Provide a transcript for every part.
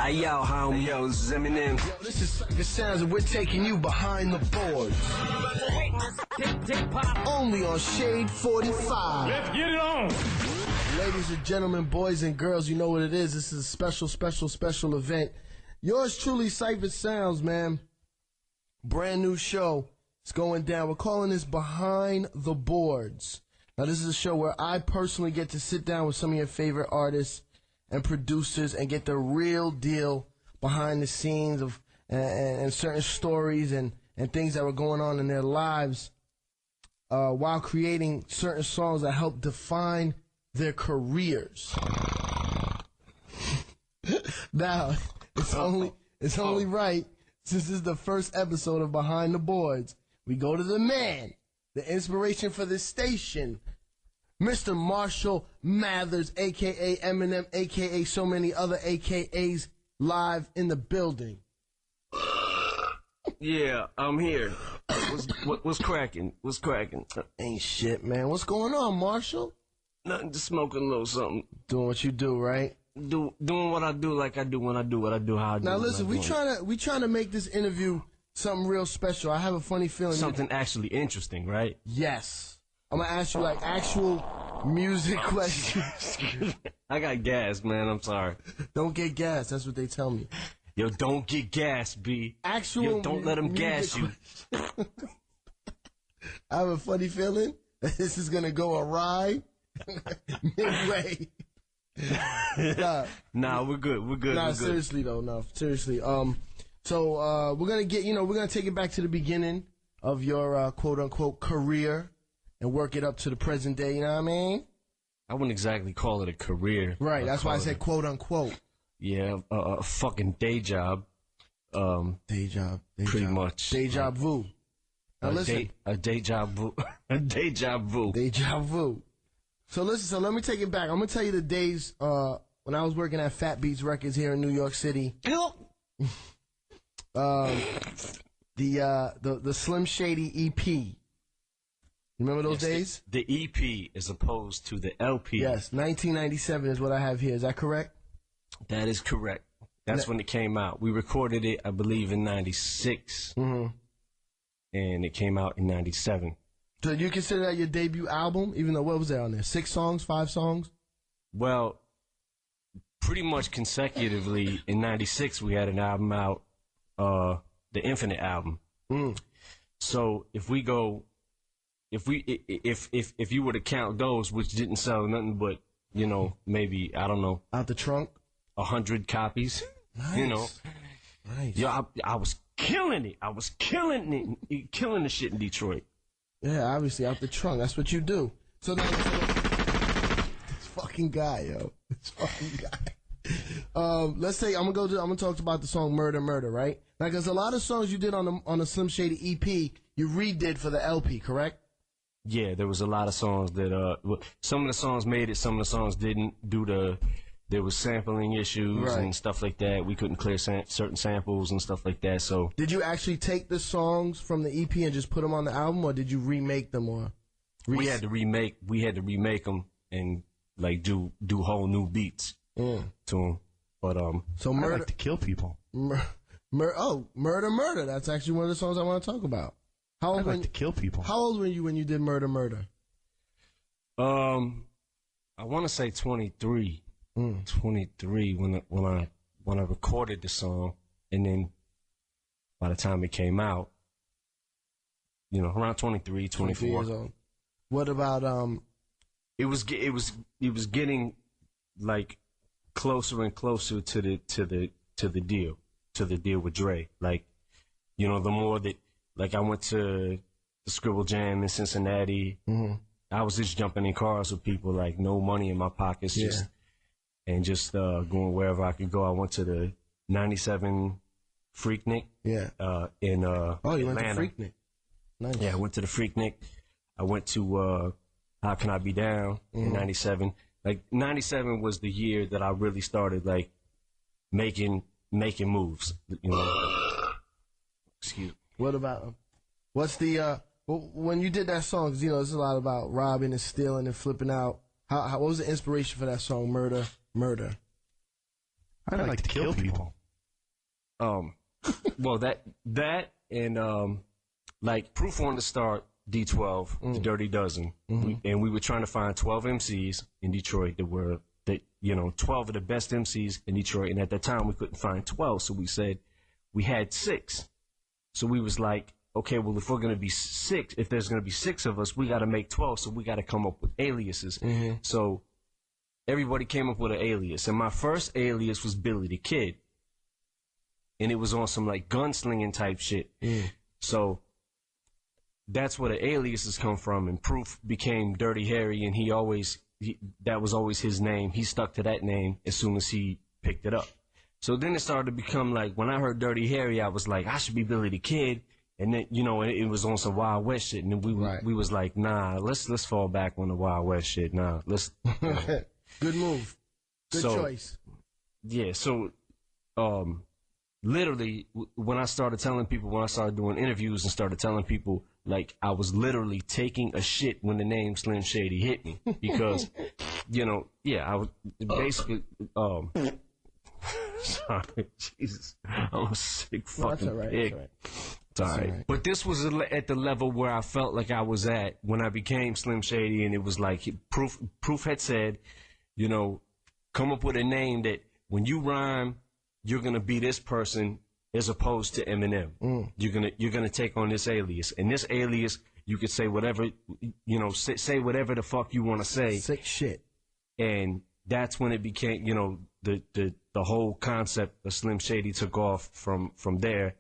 Hey yo, homie. Yo, this is Eminem. Yo, this is Cypher Sounds, and we're taking you behind the boards. Only on Shade 45. Let's get it on. Ladies and gentlemen, boys and girls, you know what it is. This is a special event. Yours truly, Cypher Sounds, man. Brand new show. It's going down. We're calling this Behind the Boards. Now, this is a show where I personally get to sit down with some of your favorite artists and producers and get the real deal behind the scenes of and certain stories and things that were going on in their lives while creating certain songs that help define their careers. Now, it's only right, since this is the first episode of Behind the Boards, we go to the man, the inspiration for this station, Mr. Marshall Mathers, a.k.a. Eminem, a.k.a. so many other a.k.a.s, live in the building. Yeah, I'm here. What's cracking? What's cracking? Ain't shit, man. What's going on, Marshall? Nothing, just smoking a little something. Doing what you do, right? Doing what I do like I do when I do what I do, how I do. Now listen, we trying to make this interview something real special. I have a funny feeling. Something actually interesting, right? Yes. I'm gonna ask you like actual music questions. I got gas, man. I'm sorry. Don't get gas. That's what they tell me. Yo, don't get gas, B. Actual. Yo, don't let them gas you. I have a funny feeling that this is gonna go awry midway. Nah, we're good. We're good. Nah, we're good. seriously though. No, seriously. So we're gonna take it back to the beginning of your quote unquote career and work it up to the present day. You know what I mean? I wouldn't exactly call it a career. Right. That's why I said quote unquote. Yeah, a fucking day job. Day job. Pretty much. Deja vu. Now listen. A deja vu. A deja vu. Deja vu. So listen, so let me take it back. I'm gonna tell you the days when I was working at Fat Beats Records here in New York City. The Slim Shady EP. Remember those days? The EP as opposed to the LP. Yes, 1997 is what I have here. Is that correct? That is correct. That's when it came out. We recorded it, I believe, in 96. Mm-hmm. And it came out in 97. So you consider that your debut album, even though what was there on there? 6 songs, 5 songs? Well, pretty much consecutively in 96 we had an album out, the Infinite album. So if you were to count those, which didn't sell nothing but, you know, maybe, I don't know, out the trunk, 100 copies. Nice. You know, nice. Yo, I was killing it. I was killing the shit in Detroit. Yeah, obviously out the trunk. That's what you do. So now, this fucking guy, yo, this fucking guy. Let's say I'm gonna talk about the song "Murder, Murder," right? Now, because a lot of songs you did on the Slim Shady EP, you redid for the LP, correct? Yeah, there was a lot of songs that some of the songs made it, some of the songs didn't. There was sampling issues and stuff like that. We couldn't clear certain samples and stuff like that. So, did you actually take the songs from the EP and just put them on the album, or did you remake them? Or we had to remake them and like do whole new beats to them. But so I like to kill people. Murder, Murder. That's actually one of the songs I want to talk about. I like to kill people. How old were you when you did Murder, Murder? I want to say 23. 23 when I recorded the song, and then by the time it came out, you know, around 23, 24 years old. What about it was getting like closer and closer to the deal with Dre. Like, you know, the more that, like, I went to the Scribble Jam in Cincinnati. I was just jumping in cars with people, like, no money in my pockets, just going wherever I could go. I went to the 97 Freaknik. Yeah. In oh, you Atlanta. went to Freaknik. Nice. Yeah, I went to the Freaknik. I went to How Can I Be Down in 97. Like, 97 was the year that I really started, like, making moves, you know. Excuse me. What about, what's the, when you did that song, 'cause, you know, it's a lot about robbing and stealing and flipping out. What was the inspiration for that song, Murder, Murder? I like to kill people. Well, that and like Proof wanted to start D12, the Dirty Dozen, and we were trying to find 12 MCs in Detroit that were 12 of the best MCs in Detroit, and at that time we couldn't find 12, so we said we had 6. So we was like, okay, well, if we're gonna be 6, if there's gonna be 6 of us, we got to make 12, so we got to come up with aliases. So everybody came up with an alias, and my first alias was Billy the Kid, and it was on some like gunslinging type shit. So that's where the aliases come from, and Proof became Dirty Harry, and that was always his name. He stuck to that name as soon as he picked it up. So then it started to become like, when I heard Dirty Harry, I was like, I should be Billy the Kid. And then, it was on some Wild West shit. And then we was like, nah, let's fall back on the Wild West shit. Nah, let's. Good move. Good choice. Yeah. So, literally, when I started doing interviews and started telling people, like, I was literally taking a shit when the name Slim Shady hit me. Because, I was basically, sorry, Jesus. I'm a sick fucking pig. It's all right. But this was at the level where I felt like I was at when I became Slim Shady, and it was like Proof had said, come up with a name that when you rhyme, you're gonna be this person as opposed to Eminem. You're gonna take on this alias, and this alias you could say whatever, say whatever the fuck you want to say. Sick shit. And that's when it became, the whole concept of Slim Shady took off from there.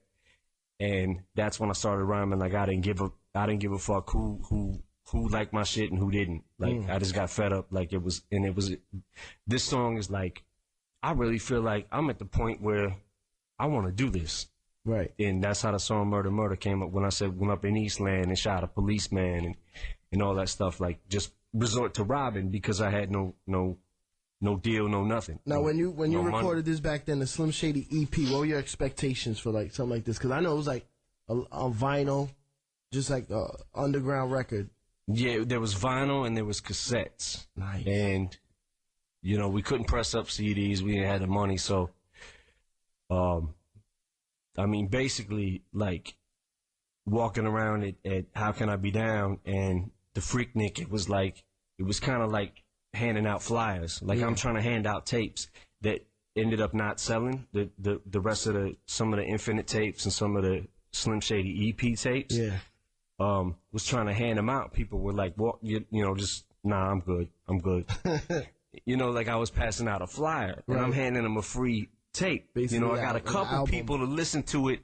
And that's when I started rhyming. Like, I didn't give a fuck who liked my shit and who didn't. Like, I just got fed up. Like, this song is like, I really feel like I'm at the point where I want to do this. Right. And that's how the song Murder Murder came up, when I said, went up in Eastland and shot a policeman and all that stuff. Like, just resort to robbing because I had no deal, no nothing. Now, when you recorded this back then, the Slim Shady EP, what were your expectations for like something like this? Because I know it was like a vinyl, just like a underground record. Yeah, there was vinyl and there was cassettes. Nice. And we couldn't press up CDs. We didn't have the money, so basically, like, walking around at How Can I Be Down and the Freaknik, it was kind of like handing out flyers. Like, I'm trying to hand out tapes that ended up not selling. The rest of some of the Infinite tapes and some of the Slim Shady EP tapes. Yeah. Was trying to hand them out. People were like, well, just, nah, I'm good. Like, I was passing out a flyer, and I'm handing them a free tape. Basically, I got a couple people to listen to it,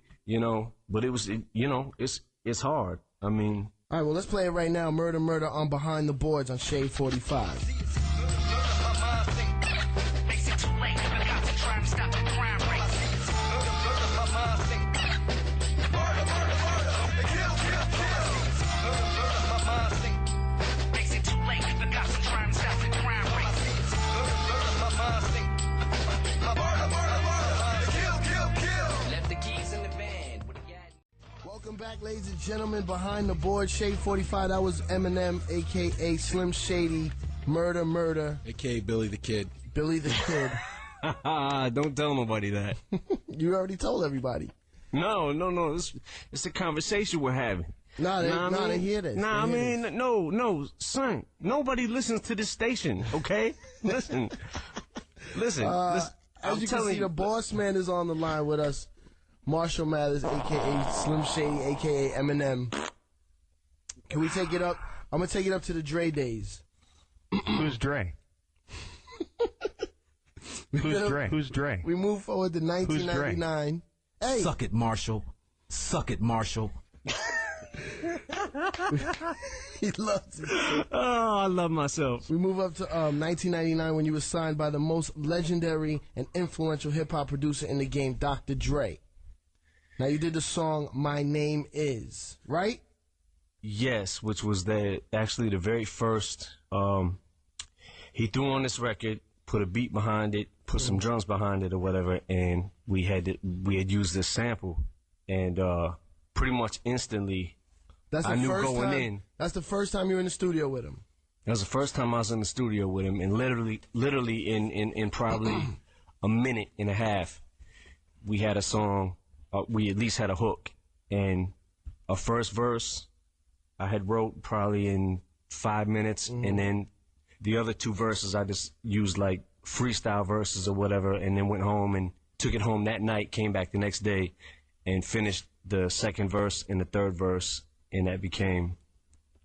but it was, it's hard. I mean. All right, well, let's play it right now. Murder, Murder on Behind the Boards on Shade 45. Welcome back, ladies and gentlemen, Behind the Board, Shade 45. That was Eminem, a.k.a. Slim Shady, Murder, Murder. A.k.a. Billy the Kid. Billy the Kid. Don't tell nobody that. You already told everybody. No. It's a conversation we're having. They hear this. No, son. Nobody listens to this station, okay? Listen. Listen. As you can see, the boss man is on the line with us. Marshall Mathers, a.k.a. Slim Shady, a.k.a. Eminem. Can we take it up? I'm going to take it up to the Dre days. Who's Dre? Who's Dre? We move forward to 1999. Hey. Suck it, Marshall. Suck it, Marshall. He loves it. Oh, I love myself. We move up to 1999 when you were signed by the most legendary and influential hip-hop producer in the game, Dr. Dre. Now, you did the song My Name Is, right? Yes, which was actually the very first. He threw on this record, put a beat behind it, put some drums behind it or whatever, and we had used this sample, and pretty much instantly I knew going in. That's the first time you were in the studio with him. That was the first time I was in the studio with him, and literally in probably a minute and a half, we had a song, we at least had a hook. And a first verse I had wrote probably in 5 minutes, and then the other 2 verses I just used like freestyle verses or whatever, and then went home and took it home that night, came back the next day, and finished the second verse and the third verse, and that became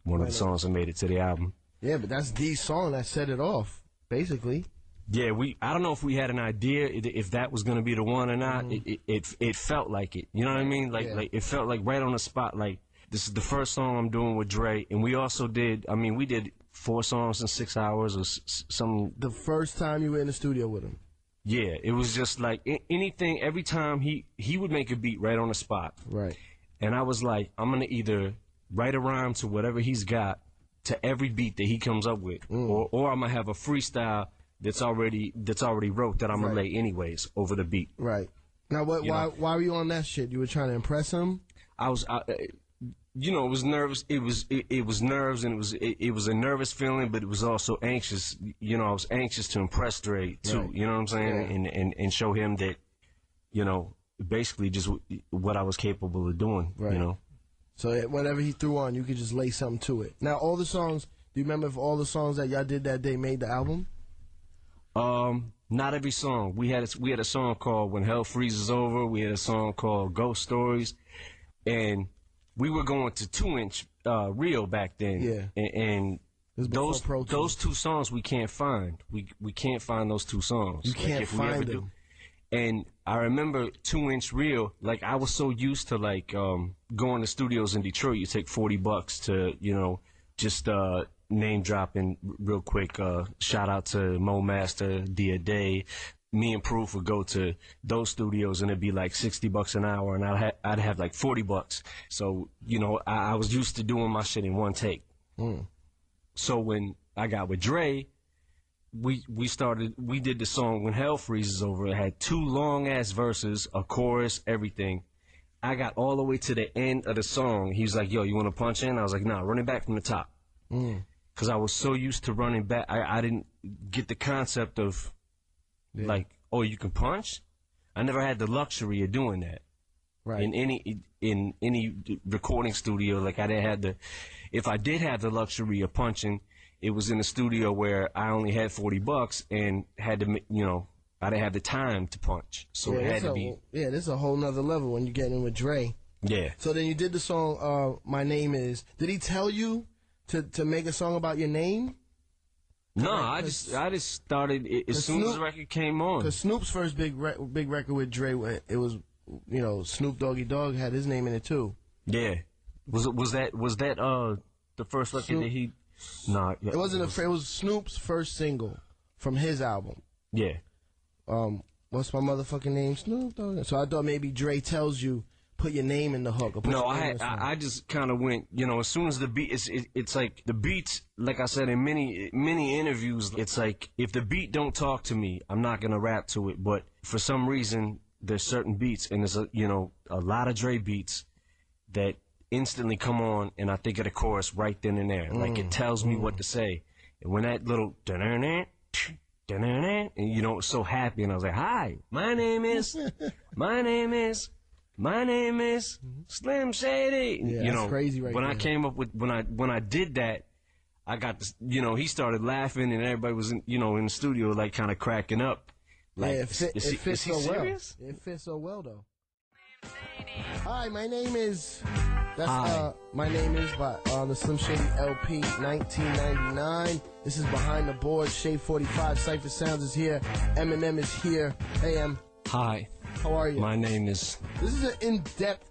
one of the songs that made it to the album. Yeah, but that's the song that set it off, basically. Yeah, I don't know if we had an idea if that was going to be the one or not. It felt like it. You know what I mean? Like it felt like right on the spot. Like, this is the first song I'm doing with Dre, and we also did. I mean, we did 4 songs in 6 hours or some. The first time you were in the studio with him. Yeah, it was just like anything. Every time he would make a beat right on the spot. Right. And I was like, I'm gonna either write a rhyme to whatever he's got to every beat that he comes up with, or I'm gonna have a freestyle that's already wrote that I'm gonna lay anyways over the beat. Right. Now, why were you on that shit? You were trying to impress him? I was, you know, it was nervous. It was nerves, and it was a nervous feeling, but it was also anxious. You know, I was anxious to impress Dre too. Right. You know what I'm saying? Yeah. And show him that, you know, basically just what I was capable of doing. Right. You know. So whatever he threw on, you could just lay something to it. Now, all the songs. Do you remember if all the songs that y'all did that day made the album? Not every song. We had a song called "When Hell Freezes Over." We had a song called "Ghost Stories," and we were going to 2-inch reel back then. Yeah. And those 2 songs we can't find. We can't find those 2 songs. You can't find them. And I remember 2-inch reel. Like, I was so used to like going to studios in Detroit. You take $40 to, you know, just name dropping real quick. Shout out to Mo Master, Dia Day. Me and Proof would go to those studios, and it'd be like $60 an hour, and I'd have like $40. So, you know, I was used to doing my shit in one take. So when I got with Dre, we did the song "When Hell Freezes Over." It had 2 long ass verses, a chorus, everything. I got all the way to the end of the song. He was like, "Yo, you want to punch in?" I was like, "Nah, run it back from the top." Because I was so used to running back, I didn't get the concept of like, oh, you can punch. I never had the luxury of doing that. Right. In any recording studio, like I didn't have the. If I did have the luxury of punching, it was in a studio where I only had $40 and had to, you know, I didn't have the time to punch, so it had to be. Yeah, this is a whole nother level when you get in with Dre. Yeah. So then you did the song "My Name Is." Did he tell you to make a song about your name? No, I just started it as soon as the record came on. Because Snoop's first big record with Dre, it was, you know, Snoop Doggy Dogg had his name in it too. Yeah. Was that the first record Snoop, that he? No, it wasn't. It was Snoop's first single from his album. Yeah. What's my motherfucking name? Snoop Dogg. So I thought maybe Dre tells you, put your name in the hook. Or put no, I just kind of went, you know, as soon as the beat, it's like the beats, like I said in many interviews, it's like, if the beat don't talk to me, I'm not going to rap to it. But for some reason, there's certain beats, and there's a lot of Dre beats that instantly come on, and I think of the chorus right then and there. Like, it tells me what to say. And when that little, and you know, so happy, and I was like, "Hi, my name is Slim Shady." Yeah, you that's know, crazy right when there. I came up with when I did that, I got this, you know, he started laughing, and everybody was in the studio like kind of cracking up. Like, yeah, it fits so serious? Well. It fits so well though. Hi, my name is. My name is by the Slim Shady LP 1999. This is Behind the Boards. Shade 45 Cypher Sounds is here. Eminem is here. Hey, Em. Hi. How are you? My name is. This is an in-depth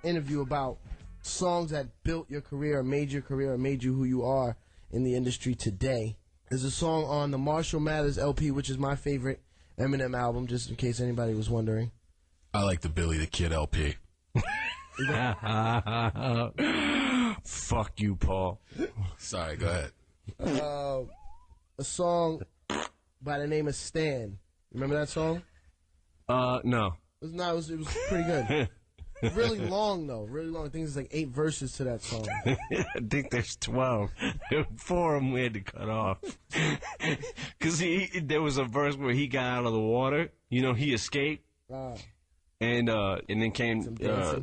interview about songs that built your career, or made your career, or made you who you are in the industry today. There's a song on the Marshall Mathers LP, which is my favorite Eminem album, just in case anybody was wondering. I like the Billy the Kid LP. Fuck you, Paul. Sorry, go ahead. A song by the name of Stan. Remember that song? No. It was pretty good. Really long though, really long. I think there's like 8 verses to that song. I think there's 12. 4 of them we had to cut off. Because there was a verse where he got out of the water. You know, he escaped. And then came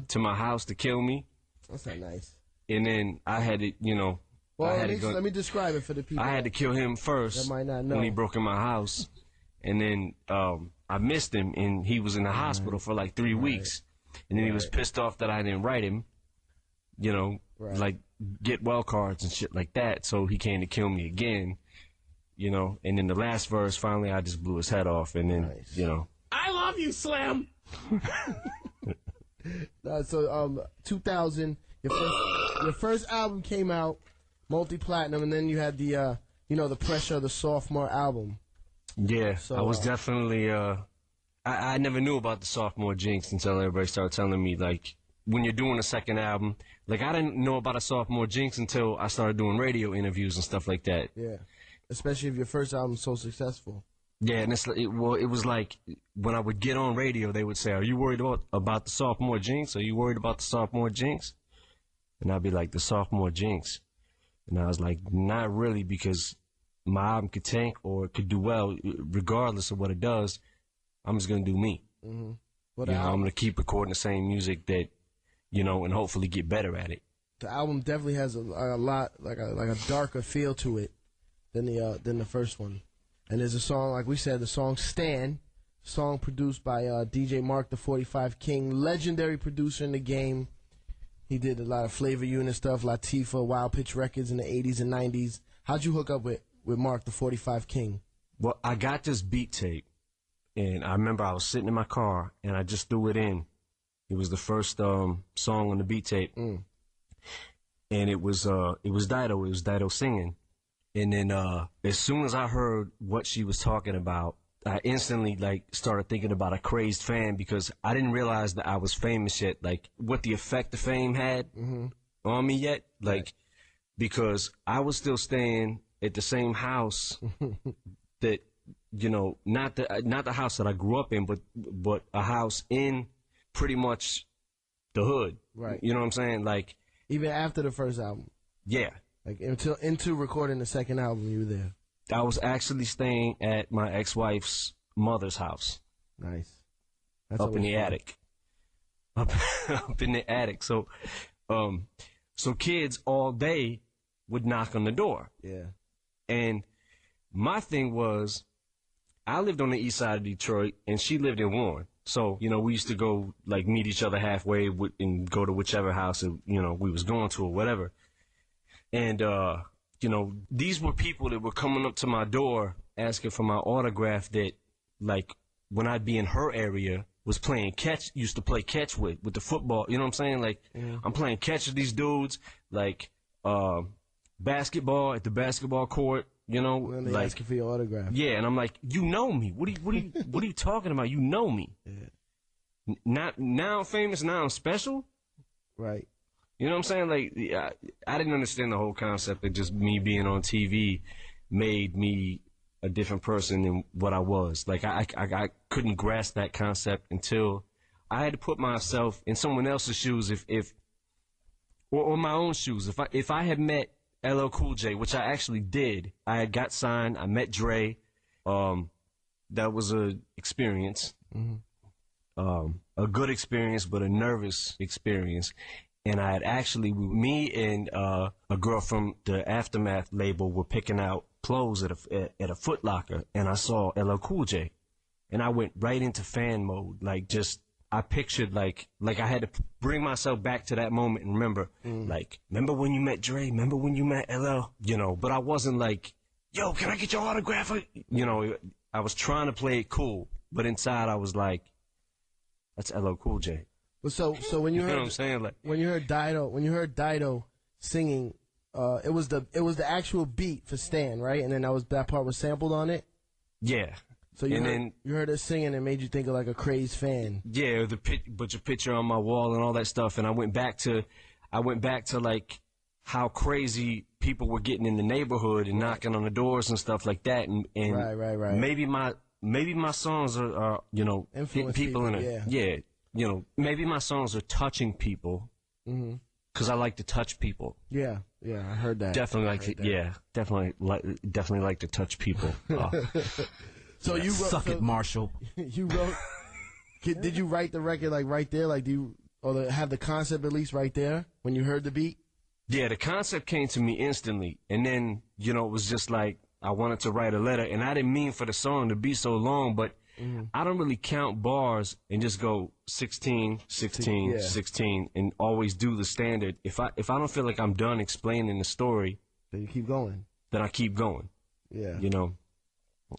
to my house to kill me. That's not nice. And then I had to, you know. Well, let me describe it for the people. I had to kill him first that might not know. when he broke in my house. And then I missed him, and he was in the hospital for like 3 weeks. And then he was pissed off that I didn't write him, you know, like get well cards and shit like that. So he came to kill me again, you know. And then the last verse, finally, I just blew his head off. And then, you know. I love you, Slim! 2000, your first album came out, multi-platinum, and then you had the, you know, the pressure of the sophomore album. Yeah, so, I was definitely, I never knew about the sophomore jinx until everybody started telling me, like, when you're doing a second album, like, I didn't know about a sophomore jinx until I started doing radio interviews and stuff like that. Yeah, especially if your first album's so successful. Yeah, and it was like, when I would get on radio, they would say, are you worried about the sophomore jinx? Are you worried about the sophomore jinx? And I'd be like, the sophomore jinx. And I was like, not really, because my album could tank or it could do well, regardless of what it does. I'm just gonna do me. Mm-hmm. I'm gonna keep recording the same music that, you know, and hopefully get better at it. The album definitely has a lot like a darker feel to it than the first one. And there's a song, like we said, the song "Stan," song produced by DJ Mark the 45 King, legendary producer in the game. He did a lot of Flavor Unit stuff, Latifah, Wild Pitch Records in the 80s and 90s. How'd you hook up with Mark the 45 King? Well, I got this beat tape, and I remember I was sitting in my car, and I just threw it in. It was the first song on the beat tape, and it was Dido. It was Dido singing, and then as soon as I heard what she was talking about, I instantly started thinking about a crazed fan, because I didn't realize that I was famous yet, like what the effect of fame had on me yet, because I was still staying at the same house that, you know, not the house that I grew up in, but a house in pretty much the hood. Right. You know what I'm saying? Like, even after the first album. Yeah. Like into recording the second album, you were there. I was actually staying at my ex-wife's mother's house. Nice. That's up in the fun. attic. Up in the attic. So kids all day would knock on the door. Yeah. And my thing was, I lived on the east side of Detroit, and she lived in Warren. So, you know, we used to go, like, meet each other halfway and go to whichever house, you know, we was going to or whatever. And, you know, these were people that were coming up to my door asking for my autograph that, like, when I'd be in her area, was playing catch, used to play catch with the football. You know what I'm saying? Like, I'm playing catch with these dudes, like, basketball at the basketball court, you know. When they like, asking for your autograph. Yeah, and I'm like, you know me. What are you talking about? You know me. Yeah. Now I'm famous, now I'm special? Right. You know what I'm saying? Like, I didn't understand the whole concept that just me being on TV made me a different person than what I was. Like, I couldn't grasp that concept until I had to put myself in someone else's shoes, or my own shoes. If I had met LL Cool J, which I actually did, I had got signed, I met Dre. That was a experience. A good experience, but a nervous experience. And I had actually, me and a girl from the Aftermath label were picking out clothes at a Foot Locker, and I saw LL Cool J, and I went right into fan mode. Like, just, I pictured like I had to bring myself back to that moment and remember, like, remember when you met Dre? Remember when you met LL? You know, but I wasn't like, yo, can I get your autograph? You know, I was trying to play it cool, but inside I was like, that's LL Cool J. But so when you heard, you know what I'm saying? Like, when you heard Dido singing, it was the actual beat for Stan, right? And then that part was sampled on it. Yeah. So you heard her singing and made you think of like a crazed fan. Yeah, but your picture on my wall and all that stuff, and I went back to like how crazy people were getting in the neighborhood and knocking on the doors and stuff like that, and right. Maybe my songs are you know, hitting people in a you know, maybe my songs are touching people because I like to touch people. Yeah, I heard that. Definitely like to, yeah, definitely like to touch people. So you wrote, Suck it, Marshall. You wrote. Did you write the record like right there? Like, have the concept at least right there when you heard the beat? Yeah, the concept came to me instantly, and then, you know, it was just like I wanted to write a letter, and I didn't mean for the song to be so long, but I don't really count bars and just go 16, 16, 16, and always do the standard. If I don't feel like I'm done explaining the story, then you keep going. Then I keep going. Yeah. You know,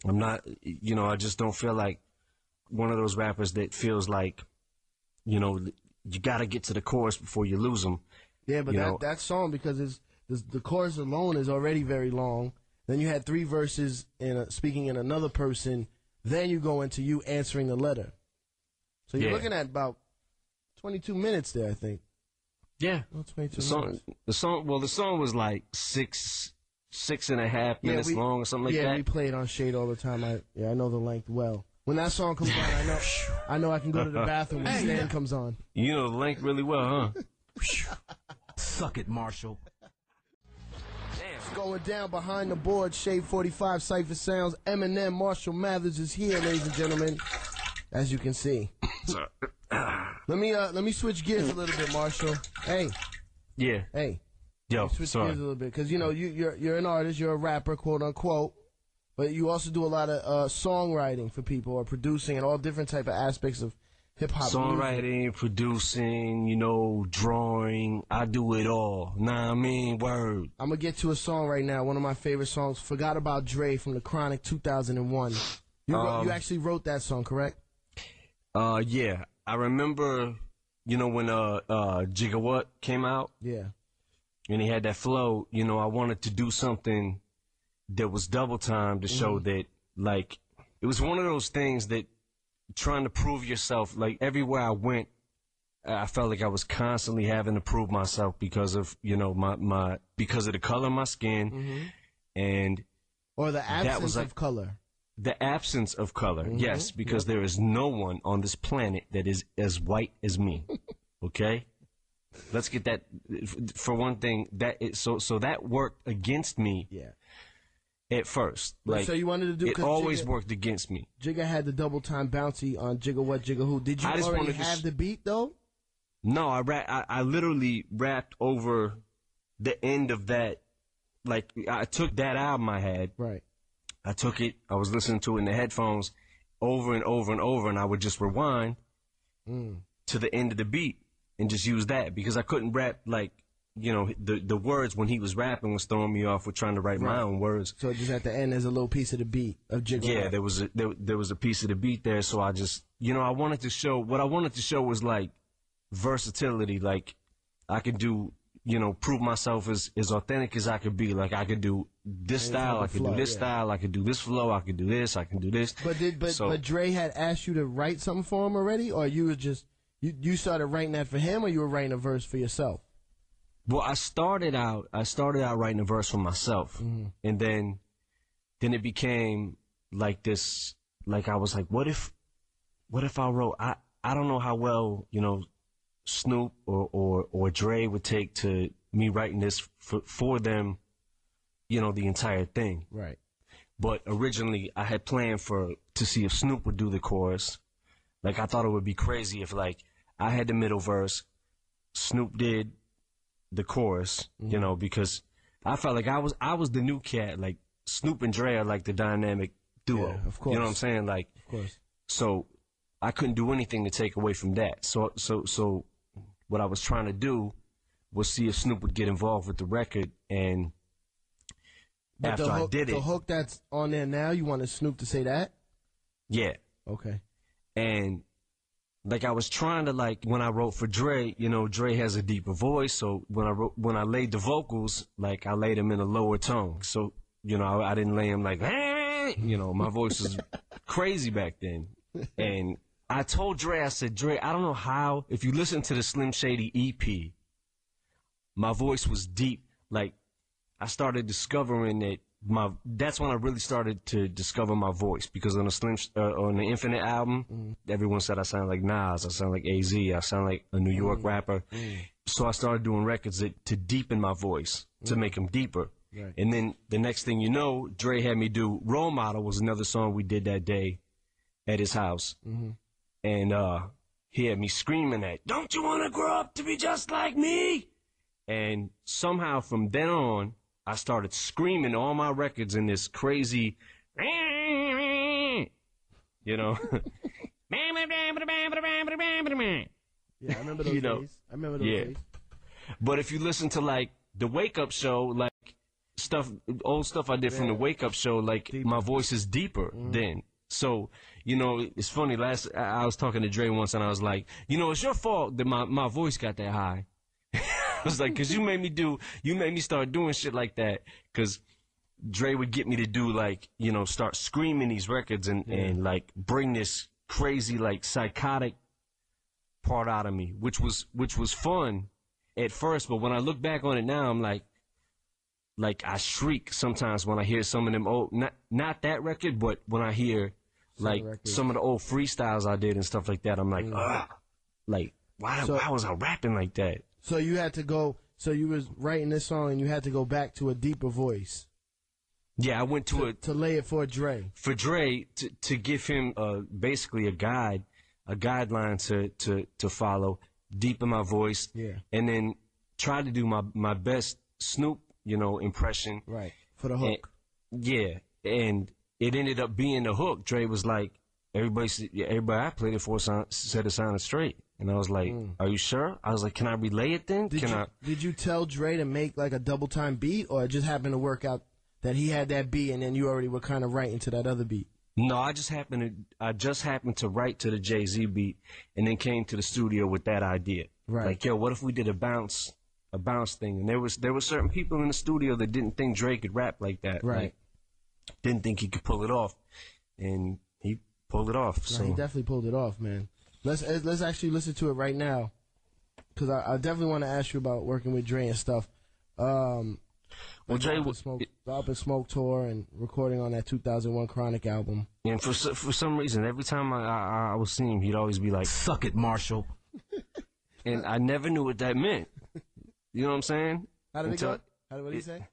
I'm not, you know, I just don't feel like one of those rappers that feels like, you know, you got to get to the chorus before you lose them. Yeah, but that song, because the chorus alone is already very long. Then you had 3 verses speaking in another person. Then you go into you answering the letter. So you're looking at about 22 minutes there, I think. Yeah. Oh, 22 minutes. The song was like 6.5 minutes long or something like that. Yeah, we play it on Shade all the time. I know the length well. When that song comes on, I know I can go to the bathroom when Stan comes on. You know the length really well, huh? Suck it, Marshall. It's going down behind the board. Shade 45, Cypher Sounds. Eminem, Marshall Mathers is here, ladies and gentlemen. As you can see. Let me switch gears a little bit, Marshall. Hey. Yeah. Hey. Yo, switch gears a little bit, because you know you're an artist, you're a rapper, quote unquote, but you also do a lot of songwriting for people, or producing, and all different type of aspects of hip hop. Songwriting, music. producing, you know, drawing. I do it all. Nah, I mean, word. I'm gonna get to a song right now. One of my favorite songs, "Forgot About Dre" from the Chronic, 2001. You actually wrote that song, correct? Yeah. I remember, you know, when Gigawatt came out. Yeah. And he had that flow. You know, I wanted to do something that was double time to show that, like, it was one of those things that trying to prove yourself, like, everywhere I went, I felt like I was constantly having to prove myself because of, you know, because of the color of my skin, and or the absence of color. The absence of color, yes, because there is no one on this planet that is as white as me. Okay, let's get that for one thing. So that worked against me. Yeah. At first, like, so you wanted to do it always worked against me. Jigga had the double time bouncy on Jigga What Jigga Who. Did you already have the beat though? No, I literally rapped over the end of that. Like, I took that album I had. Right. I took it. I was listening to it in the headphones over and over and over, and I would just rewind to the end of the beat and just use that, because I couldn't rap, like, you know, the words when he was rapping was throwing me off with trying to write my own words. So just at the end, there's a little piece of the beat of Jigga. Yeah, there was a piece of the beat there. So I just, you know, what I wanted to show was, like, versatility. Like, I could do, you know, prove myself as authentic as I could be. Like, I could do this style, I could do this style, I could do this flow, I could do this, I can do this. But Dre had asked you to write something for him already, or you were just you started writing that for him, or you were writing a verse for yourself? Well, I started out writing a verse for myself, and then it became like this. Like, I was like, what if I wrote? I don't know how well, you know, Snoop or Dre would take to me writing this for them, you know, the entire thing. Right. But originally, I had planned to see if Snoop would do the chorus. Like, I thought it would be crazy if, like, I had the middle verse, Snoop did the chorus, you know, because I felt like I was the new cat. Like, Snoop and Dre are like the dynamic duo. Yeah, of course. You know what I'm saying? Like, of course. So I couldn't do anything to take away from that. So what I was trying to do was see if Snoop would get involved with the record, and but after I did it, the hook that's on there now, you wanted Snoop to say that? Yeah. Okay. And like, I was trying to, like, when I wrote for Dre, you know, Dre has a deeper voice, so when I laid the vocals, like, I laid them in a lower tone. So, you know, I didn't lay them like, you know, my voice was crazy back then. And I told Dre, I said, Dre, I don't know how, if you listen to the Slim Shady EP, my voice was deep. Like, I started discovering that, that's when I really started to discover my voice, because on the Infinite album, everyone said I sound like Nas, I sound like AZ, I sound like a New York rapper. So I started doing records to deepen my voice, to make them deeper. Right. And then the next thing you know, Dre had me do Role Model, was another song we did that day at his house. And he had me screaming that, "Don't you want to grow up to be just like me?" And somehow from then on, I started screaming all my records in this crazy, you know. Yeah, I remember those days. I remember those days. But if you listen to like the Wake Up Show, like old stuff I did from the Wake Up Show, like my voice is deeper then. So, you know, it's funny. I was talking to Dre once, and I was like, you know, it's your fault that my voice got that high. I was like, because you made me start doing shit like that. Because Dre would get me to do, like, you know, start screaming these records and like bring this crazy, like, psychotic part out of me, which was fun at first. But when I look back on it now, I'm like I shriek sometimes when I hear some of them old, not that record, but when I hear like some of the old freestyles I did and stuff like that, I'm like, ugh, like why was I rapping like that? So you had to go. So you was writing this song, and you had to go back to a deeper voice. Yeah, I went to lay it for Dre. For Dre to give him basically a guideline to follow, deepen my voice, and then try to do my best Snoop, you know, impression. Right, for the hook. And it ended up being the hook. Dre was like, everybody I played it for said it sounded straight. And I was like, are you sure? I was like, can I relay it then? Did you tell Dre to make like a double time beat, or it just happened to work out that he had that beat and then you already were kind of writing to that other beat? No, I just happened to write to the Jay-Z beat, and then came to the studio with that idea. Right. Like, yo, what if we did a bounce thing? And there were certain people in the studio that didn't think Dre could rap like that. Right. Like, didn't think he could pull it off, and he pulled it off. No, so he definitely pulled it off, man. Let's actually listen to it right now, because I definitely want to ask you about working with Dre and stuff. Well, Dre the Up in Smoke tour and recording on that 2001 Chronic album. And for some reason, every time I would see him, he'd always be like, "Suck it, Marshall." And I never knew what that meant. You know what I'm saying? How did it go? What did he say?